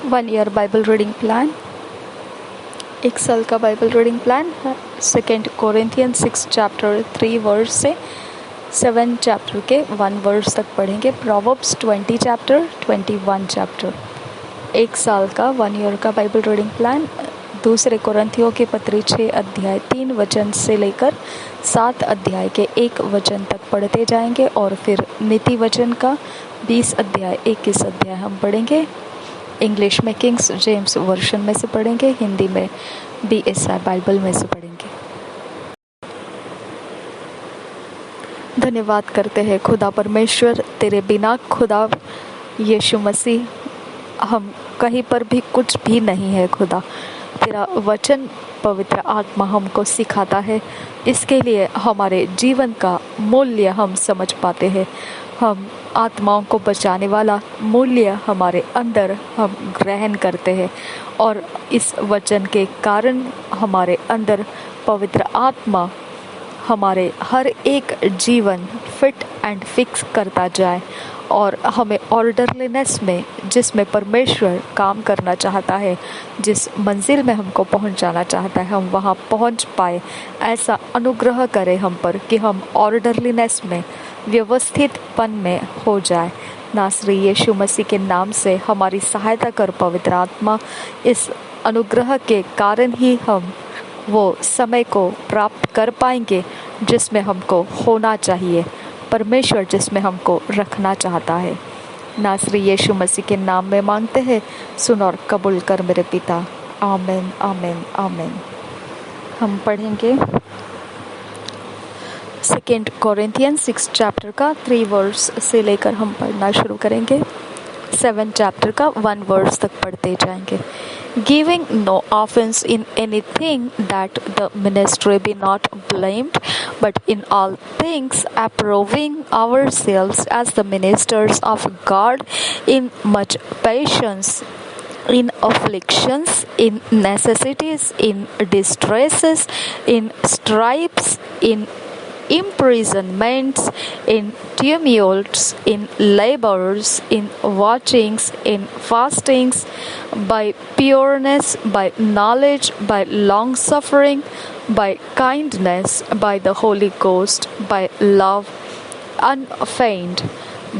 1 year Bible reading plan, 1 साल का Bible reading plan. 2 Corinthians 6 chapter 3 verse से 7 chapter के 1 वर्स तक पढ़ेंगे। Proverbs 20 chapter 21 chapter. 1 साल का 1 ईयर का बाइबल रीडिंग प्लान 2 कोरिन्थियों के पत्री 6 अध्याय 3 वचन से लेकर 7 अध्याय के 1 वचन तक पढ़ते जाएंगे और फिर नीति वचन का 20 अध्याय 21 अध्याय हम पढ़ेंगे। इंग्लिश में किंग्स जेम्स वर्शन में से पढ़ेंगे, हिंदी में BSI बाइबल में से पढ़ेंगे। धन्यवाद करते हैं खुदा परमेश्वर, तेरे बिना खुदा यीशु मसीह हम कहीं पर भी कुछ भी नहीं है। खुदा तेरा वचन पवित्र आत्मा हमको सिखाता है, इसके लिए हमारे जीवन का मूल्य हम समझ पाते हैं। हम आत्माओं को बचाने वाला मूल्य हमारे अंदर हम ग्रहण करते हैं और इस वचन के कारण हमारे अंदर पवित्र आत्मा हमारे हर एक जीवन फिट एंड फिक्स करता जाए और हमें ऑर्डरलीनेस में, जिसमें परमेश्वर काम करना चाहता है, जिस मंजिल में हमको पहुंचाना चाहता है, हम वहां पहुंच पाए। ऐसा अनुग्रह करे हम पर कि हम ऑर्डरलीनेस में, व्यवस्थितपन में हो जाए। नासरी यीशु मसीह के नाम से हमारी सहायता कर पवित्र आत्मा। इस अनुग्रह के कारण ही हम वो समय को प्राप्त कर पाएंगे जिसमें हमको होना चाहिए, परमेश्वर जिसमें हमको रखना चाहता है। नासरी यीशु मसीह के नाम में मांगते हैं, सुन और कबूल कर मेरे पिता। आमीन आमीन आमीन। हम पढ़ेंगे 2 कोरिन्थियंस 6 चैप्टर का 3 वर्स से लेकर हम पढ़ना शुरू करेंगे। 7 चैप्टर का 1 वर्स तक पढ़ते जाएंगे। Giving no offense in anything, that the ministry be not blamed, but in all things approving ourselves as the ministers of God, in much patience, in afflictions, in necessities, in distresses, in stripes, in imprisonments, in tumults, in labors, in watchings, in fastings, by pureness, by knowledge, by long suffering, by kindness, by the Holy Ghost, by love unfeigned,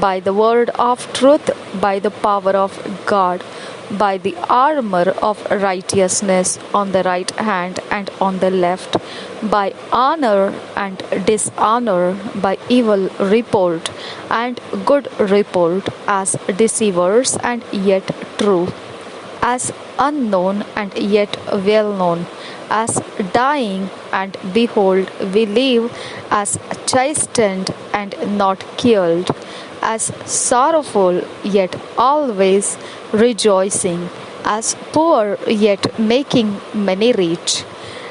by the word of truth, by the power of God, by the armor of righteousness on the right hand and on the left, by honor and dishonor, by evil report and good report, as deceivers and yet true, as unknown and yet well known, as dying and behold we live, as chastened and not killed, as sorrowful yet always rejoicing, as poor yet making many rich,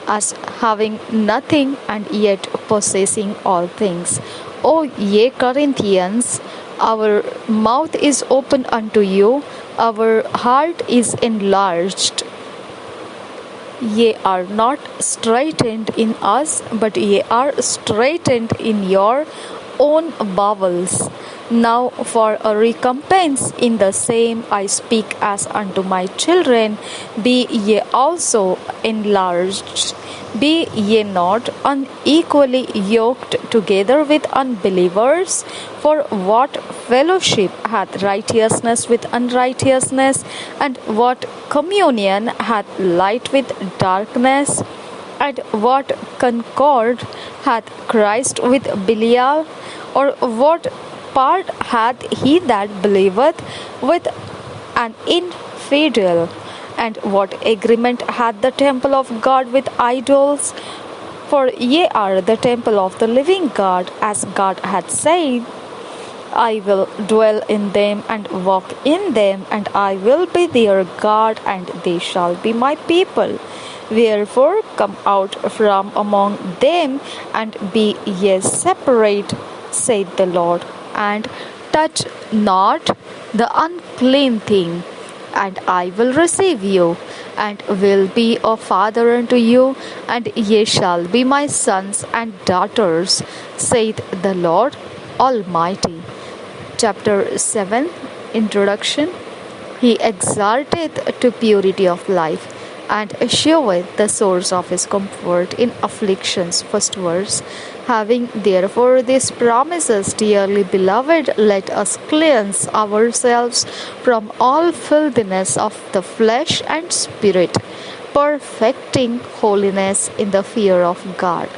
as having nothing and yet possessing all things. O ye Corinthians, our mouth is open unto you, our heart is enlarged. Ye are not straitened in us, but ye are straitened in your own bowels. Now for a recompense in the same I speak as unto my children, be ye also enlarged. Be ye not unequally yoked together with unbelievers? For what fellowship hath righteousness with unrighteousness? And what communion hath light with darkness? And what concord hath Christ with Belial? Or what part hath he that believeth with an infidel? And what agreement hath the temple of God with idols? For ye are the temple of the living God, as God hath said, I will dwell in them and walk in them, and I will be their God, and they shall be my people. Wherefore come out from among them, and be ye separate, saith the Lord, and touch not the unclean thing, and I will receive you, and will be a father unto you, and ye shall be my sons and daughters, saith the Lord Almighty. Chapter 7, Introduction. He exalteth to purity of life, and showeth the source of his comfort in afflictions. First verse. Having therefore these promises, dearly beloved, let us cleanse ourselves from all filthiness of the flesh and spirit, perfecting holiness in the fear of God.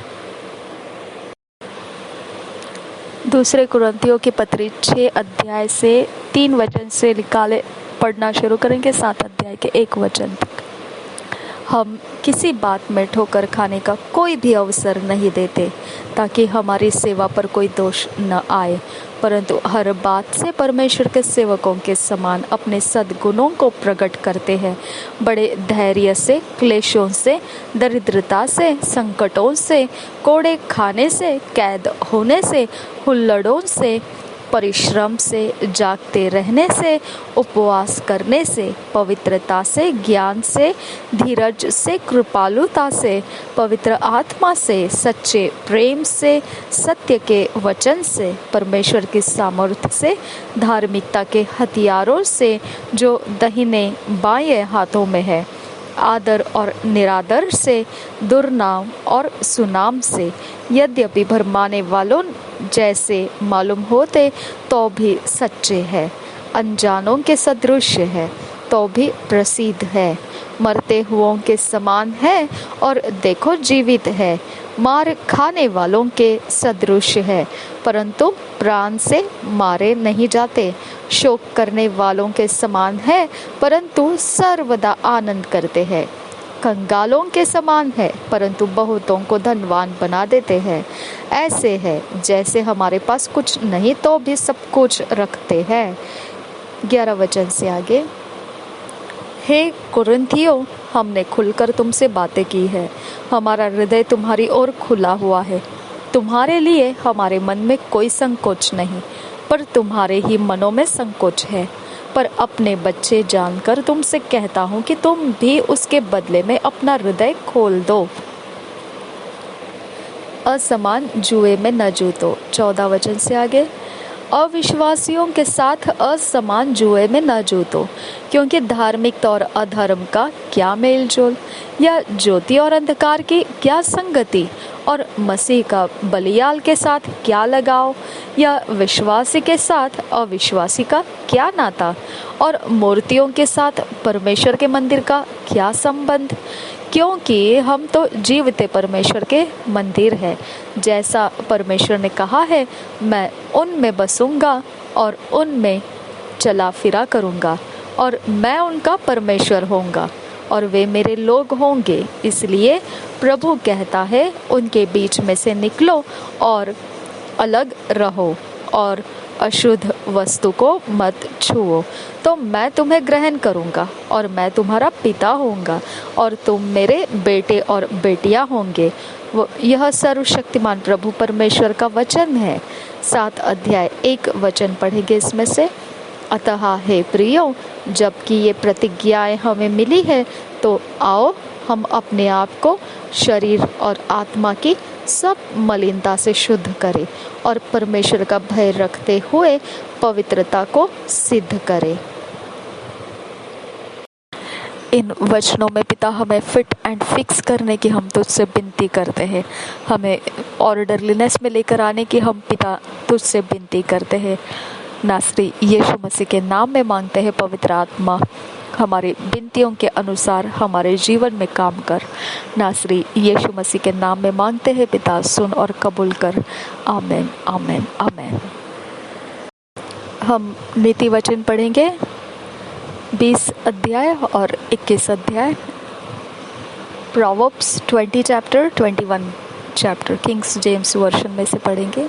दूसरे कुरिन्थियों की पत्री 6 अध्याय से 3 वचन से निकाले पढ़ना शुरू करेंगे 7 अध्याय के 1 वचन तक। हम किसी बात में ठोकर खाने का कोई भी अवसर नहीं देते ताकि हमारी सेवा पर कोई दोष न आए, परंतु हर बात से परमेश्वर के सेवकों के समान अपने सद्गुणों को प्रकट करते हैं। बड़े धैर्य से, क्लेशों से, दरिद्रता से, संकटों से, कोड़े खाने से, कैद होने से, हुल्लड़ों से, परिश्रम से, जागते रहने से, उपवास करने से, पवित्रता से, ज्ञान से, धीरज से, कृपालुता से, पवित्र आत्मा से, सच्चे प्रेम से, सत्य के वचन से, परमेश्वर की सामर्थ्य से, धार्मिकता के हथियारों से जो दाहिने बाएं हाथों में है, आदर और निरादर से, दुर्नाम और सुनाम से, यद्यपि भरमाने वालों जैसे मालूम होते तो भी सच्चे हैं, अनजानों के सदृश है तो भी प्रसिद्ध है, मरते हुओं के समान है और देखो जीवित है, मार खाने वालों के सदृश है परंतु प्राण से मारे नहीं जाते, शोक करने वालों के समान है परंतु सर्वदा आनंद करते हैं, कंगालों के समान है परंतु बहुतों को धनवान बना देते हैं, ऐसे है जैसे हमारे पास कुछ नहीं तो भी सब कुछ रखते हैं। 11 वचन से आगे। हे कुरिन्थियों, हमने खुलकर तुमसे बातें की है, हमारा हृदय तुम्हारी ओर खुला हुआ है, तुम्हारे लिए हमारे मन में कोई संकोच नहीं, पर तुम्हारे ही मनों में संकोच है। पर अपने बच्चे जानकर तुमसे कहता हूँ कि तुम भी उसके बदले में अपना हृदय खोल दो। असमान जुए में न जूतो। 14 वचन से आगे। अविश्वासियों के साथ असमान जुए में न जूतो, क्योंकि धार्मिकता और अधर्म का क्या मेल जोल, या ज्योति और अंधकार की क्या संगति, और मसीह का बलियाल के साथ क्या लगाव, या विश्वासी के साथ अविश्वासी का क्या नाता, और मूर्तियों के साथ परमेश्वर के मंदिर का क्या संबंध, क्योंकि हम तो जीवते परमेश्वर के मंदिर हैं। जैसा परमेश्वर ने कहा है, मैं उनमें बसूंगा और उनमें चला फिरा करूंगा, और मैं उनका परमेश्वर होऊंगा और वे मेरे लोग होंगे। इसलिए प्रभु कहता है, उनके बीच में से निकलो और अलग रहो और अशुद्ध वस्तु को मत छुओ, तो मैं तुम्हें ग्रहण करूंगा और मैं तुम्हारा पिता होऊंगा और तुम मेरे बेटे और बेटियां होंगे। यह सर्वशक्तिमान प्रभु परमेश्वर का वचन है। 7 अध्याय 1 वचन पढ़ेंगे इसमें से। अतः हे प्रियो, जबकि ये प्रतिज्ञाएं हमें मिली है, तो आओ हम अपने आप को शरीर और आत्मा की सब मलिनता से शुद्ध करें और परमेश्वर का भय रखते हुए पवित्रता को सिद्ध करें। इन वचनों में पिता हमें फिट एंड फिक्स करने की हम तुझसे विनती करते हैं, हमें ऑर्डरलीनेस में लेकर आने की हम पिता तुझसे विनती करते हैं। नासरी यीशु मसीह के नाम में मांगते हैं, पवित्र आत्मा हमारी विनतियों के अनुसार हमारे जीवन में काम कर। नासरी यीशु मसीह के नाम में मांगते हैं पिता, सुन और कबूल कर। आमीन, आमीन, आमीन। हम नीति वचन पढ़ेंगे 20 अध्याय और 21 अध्याय। Proverbs 20 chapter 21 chapter Kings James version में से पढ़ेंगे।